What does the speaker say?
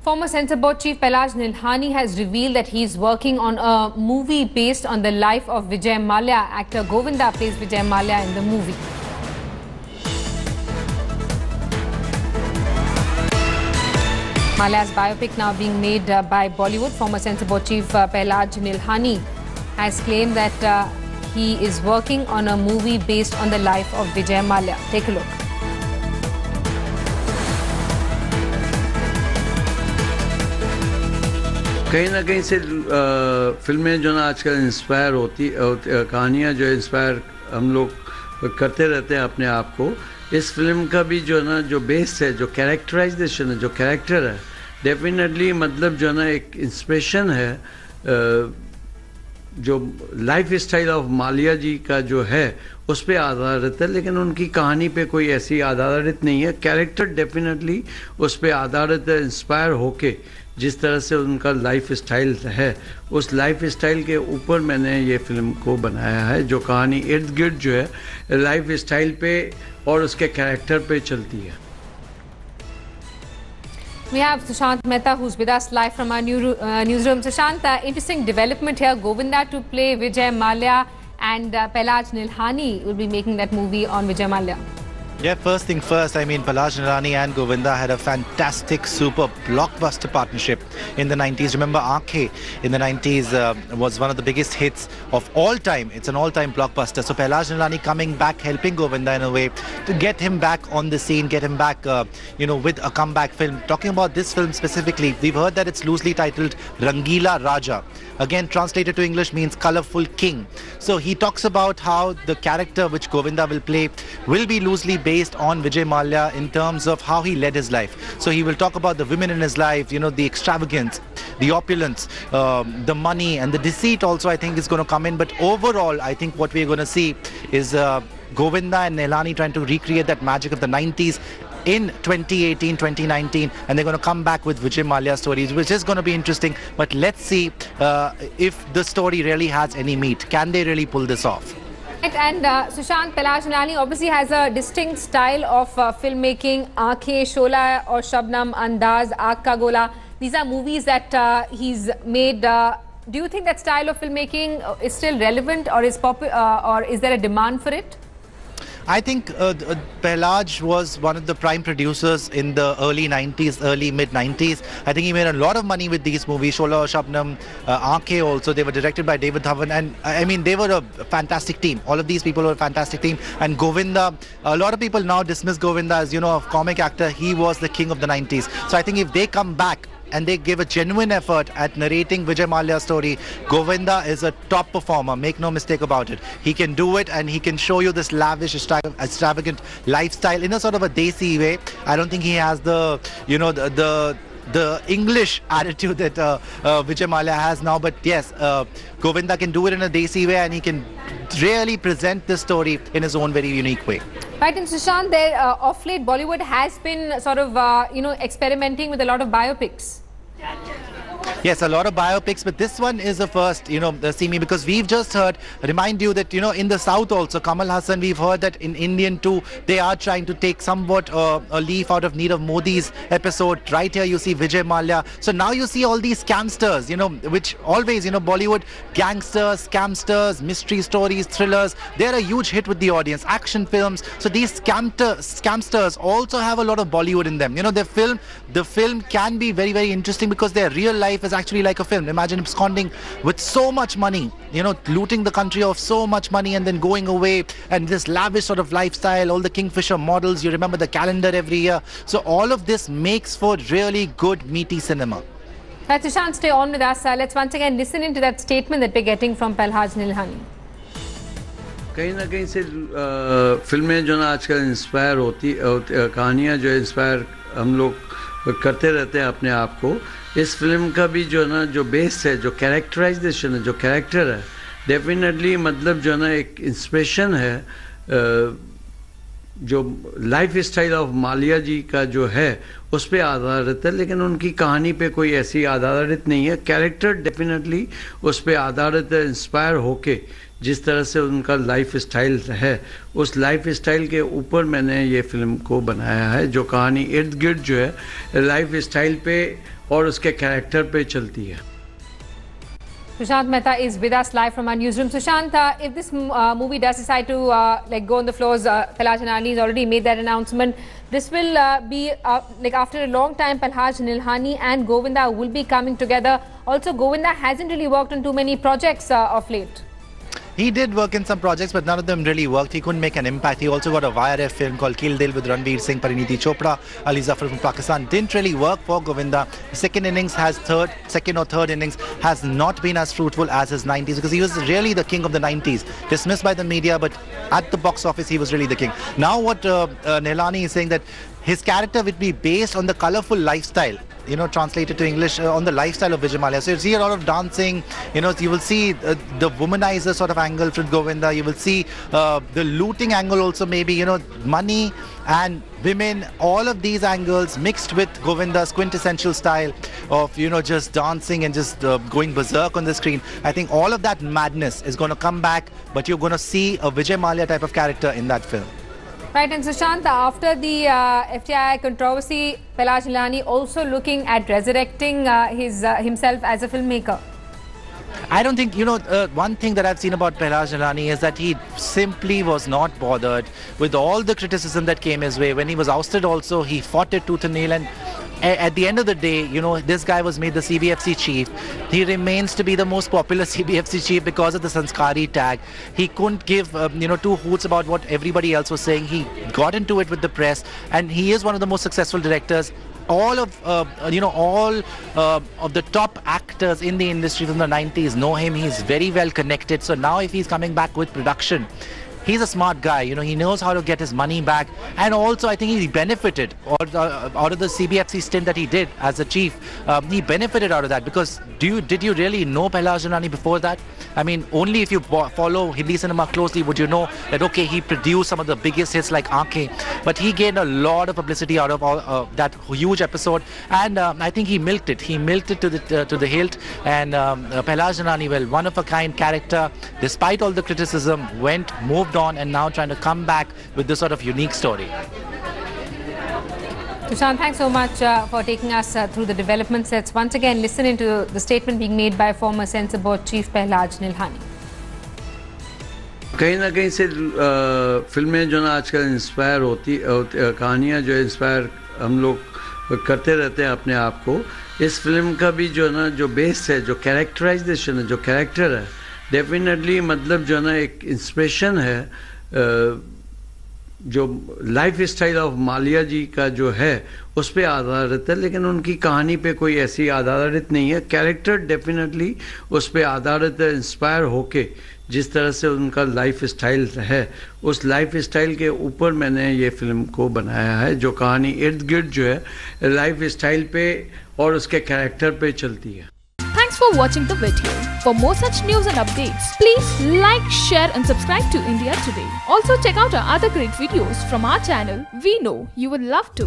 Former Censor Board Chief Pahlaj Nihalani has revealed that he is working on a movie based on the life of Vijay Mallya. Actor Govinda plays Vijay Mallya in the movie. Mallya's biopic now being made by Bollywood. Former Censor Board Chief Pahlaj Nihalani has claimed that he is working on a movie based on the life of Vijay Mallya. Take a look. कहीं ना कहीं से फिल्में जो ना आजकल inspire होती कहानियाँ जो इंस्पायर हम लोग करते रहते हैं अपने आप को। इस फिल्म का भी जो ना जो बेस है, जो कैरेक्टराइजेशन है, जो कैरेक्टर है, डेफिनेटली मतलब जो ना एक इंस्पिरेशन है जो लाइफ स्टाइल ऑफ माल्या जी का जो है उस पे आधारित है, लेकिन उनकी कहानी पे कोई ऐसी आधारित नहीं है। कैरेक्टर डेफिनेटली उस पे आधारित है, इंस्पायर होके जिस तरह से उनका लाइफ स्टाइल है उस लाइफ स्टाइल के ऊपर मैंने ये फिल्म को बनाया है, जो कहानी इर्द गिर्द जो है लाइफ स्टाइल पे और उसके कैरेक्टर पे चलती है। We have Sushant Mehta who's with us live from our newsroom. Sushant, interesting development here. Govinda to play Vijay Mallya and Pahlaj Nihalani will be making that movie on Vijay Mallya. Yeah, first thing first, I mean, Pahlaj Nihalani and Govinda had a fantastic, super blockbuster partnership in the 90s. Remember, Aankhein in the 90s was one of the biggest hits of all time. It's an all-time blockbuster. So Pahlaj Nihalani coming back, helping Govinda in a way to get him back on the scene, get him back, with a comeback film. Talking about this film specifically, we've heard that it's loosely titled Rangeela Raja. Again, translated to English means colourful king. So he talks about how the character which Govinda will play will be loosely based on Vijay Mallya in terms of how he led his life. So he will talk about the women in his life, the extravagance, the opulence, the money and the deceit also I think is going to come in. But overall, I think what we're going to see is Govinda and Nihalani trying to recreate that magic of the 90s in 2018, 2019, and they're going to come back with Vijay Mallya stories, which is going to be interesting. But let's see if the story really has any meat. Can they really pull this off? And Sushant, Pahlaj Nihalani obviously has a distinct style of filmmaking. Aankhein, Shola or Shabnam, Andaz, Aag Ka Gola. These are movies that he's made. Do you think that style of filmmaking is still relevant, or is there a demand for it? I think Pahlaj was one of the prime producers in the early 90s, early mid-90s. I think he made a lot of money with these movies. Shola, Shabnam, Aankhein also. They were directed by David Dhawan. And I mean, they were a fantastic team. All of these people were a fantastic team. And Govinda, a lot of people now dismiss Govinda as, a comic actor. He was the king of the 90s. So I think if they come back and they give a genuine effort at narrating Vijay Mallya's story, Govinda is a top performer, make no mistake about it. He can do it, and he can show you this lavish, extravagant lifestyle in a sort of a desi way. I don't think he has the, the English attitude that Vijay Mallya has now, but yes, Govinda can do it in a desi way, and he can really present this story in his own very unique way. Right, and Sushant, there of late Bollywood has been sort of experimenting with a lot of biopics. Yes, a lot of biopics, but this one is the first, Simi, because we've just heard, remind you that, in the South also, Kamal Hassan, we've heard that in Indian too, they are trying to take somewhat a leaf out of Nirav Modi's episode. Right here, you see Vijay Mallya. So now you see all these scamsters, which always, Bollywood, gangsters, scamsters, mystery stories, thrillers, they're a huge hit with the audience, action films. So these scamsters also have a lot of Bollywood in them. The film can be very, very interesting because their real life is actually like a film. Imagine absconding with so much money, looting the country of so much money and then going away, and this lavish sort of lifestyle, all the Kingfisher models, you remember the calendar every year. So all of this makes for really good, meaty cinema. Right, Sushant, stay on with us. Let's once again listen into that statement that we're getting from Pahlaj Nihalani. कहीं ना कहीं से फिल्में जो ना आजकल inspire होती कहानियाँ जो इंस्पायर हम लोग करते रहते हैं अपने आप को। इस फिल्म का भी जो ना जो बेस है, जो कैरेक्टराइजेशन है, जो कैरेक्टर है, डेफिनेटली मतलब जो ना एक इंस्पिरेशन है जो लाइफ स्टाइल ऑफ माल्या जी का जो है उस पे आधारित है, लेकिन उनकी कहानी पे कोई ऐसी आधारित नहीं है। कैरेक्टर डेफिनेटली उस पे आधारित है, इंस्पायर होके जिस तरह से उनका लाइफ स्टाइल है उस लाइफ स्टाइल के ऊपर मैंने ये फिल्म को बनाया है, जो कहानी इर्द गिर्द जो है लाइफ स्टाइल पे और उसके कैरेक्टर पे चलती है। Sushant Mehta is with us live from our newsroom. Sushant, if this movie does decide to like go on the floors, Pahlaj Nihalani has already made that announcement. This will be like after a long time. Pahlaj Nihalani and Govinda will be coming together. Also, Govinda hasn't really worked on too many projects of late. He did work in some projects, but none of them really worked. He couldn't make an impact. He also got a YRF film called Kill Dil with Ranveer Singh, Parineeti Chopra, Ali Zafar from Pakistan. Didn't really work for Govinda. Second or third innings has not been as fruitful as his 90s, because he was really the king of the 90s. Dismissed by the media, but at the box office, he was really the king. Now what Nihalani is saying, that his character would be based on the colorful lifestyle, you know, translated to English, on the lifestyle of Vijay Mallya. So you'll see a lot of dancing, you know, you will see the womanizer sort of angle from Govinda. You will see the looting angle also, maybe, you know, money and women, all of these angles mixed with Govinda's quintessential style of, you know, just dancing and just going berserk on the screen. I think all of that madness is going to come back, but you're going to see a Vijay Mallya type of character in that film. Right, and Sushant, after the FTI controversy, Pahlaj Nihalani also looking at resurrecting himself as a filmmaker. I don't think, you know, one thing that I've seen about Pahlaj Nihalani is that he simply was not bothered with all the criticism that came his way. When he was ousted also, he fought it tooth and nail, and at the end of the day, you know, this guy was made the CBFC chief. He remains to be the most popular CBFC chief because of the Sanskari tag. He couldn't give, you know, two hoots about what everybody else was saying. He got into it with the press, and he is one of the most successful directors. All of the top actors in the industry from the 90s know him. He's very well connected. So now if he's coming back with production, he's a smart guy, you know, he knows how to get his money back. And also I think he benefited out of the CBFC stint that he did as a chief. He benefited out of that, because did you really know Pahlaj Nihalani before that? I mean, only if you follow Hindi cinema closely would you know that, okay, he produced some of the biggest hits like Aankhein, but he gained a lot of publicity out of all that huge episode, and I think he milked it. He milked it to the hilt, and Pahlaj Nihalani, well, one of a kind character, despite all the criticism, moved on, and now trying to come back with this sort of unique story. Sushant, thanks so much for taking us through the developments. Let's once again listen into the statement being made by former Censor Board Chief Pahlaj Nihalani. कहीं ना कहीं से फिल्में जो ना आजकल inspire होती कहानियाँ जो इंस्पायर हम लोग करते रहते हैं अपने आप को. इस फिल्म का भी जो ना जो बेस है, जो कैरेक्टराइजेशन है, जो कैरेक्टर है, डेफिनेटली मतलब जो ना एक इंस्पिरेशन है. जो लाइफ स्टाइल ऑफ माल्या जी का जो है उस पे आधारित है, लेकिन उनकी कहानी पे कोई ऐसी आधारित नहीं है. कैरेक्टर डेफिनेटली उस पे आधारित है, इंस्पायर होके जिस तरह से उनका लाइफ स्टाइल है, उस लाइफ स्टाइल के ऊपर मैंने ये फिल्म को बनाया है. जो कहानी इर्द गिर्द जो है लाइफ स्टाइल पे और उसके कैरेक्टर पे चलती है. Thanks for watching the video. For more such news and updates, please like, share and subscribe to India Today. Also check out our other great videos from our channel. We know you would love to.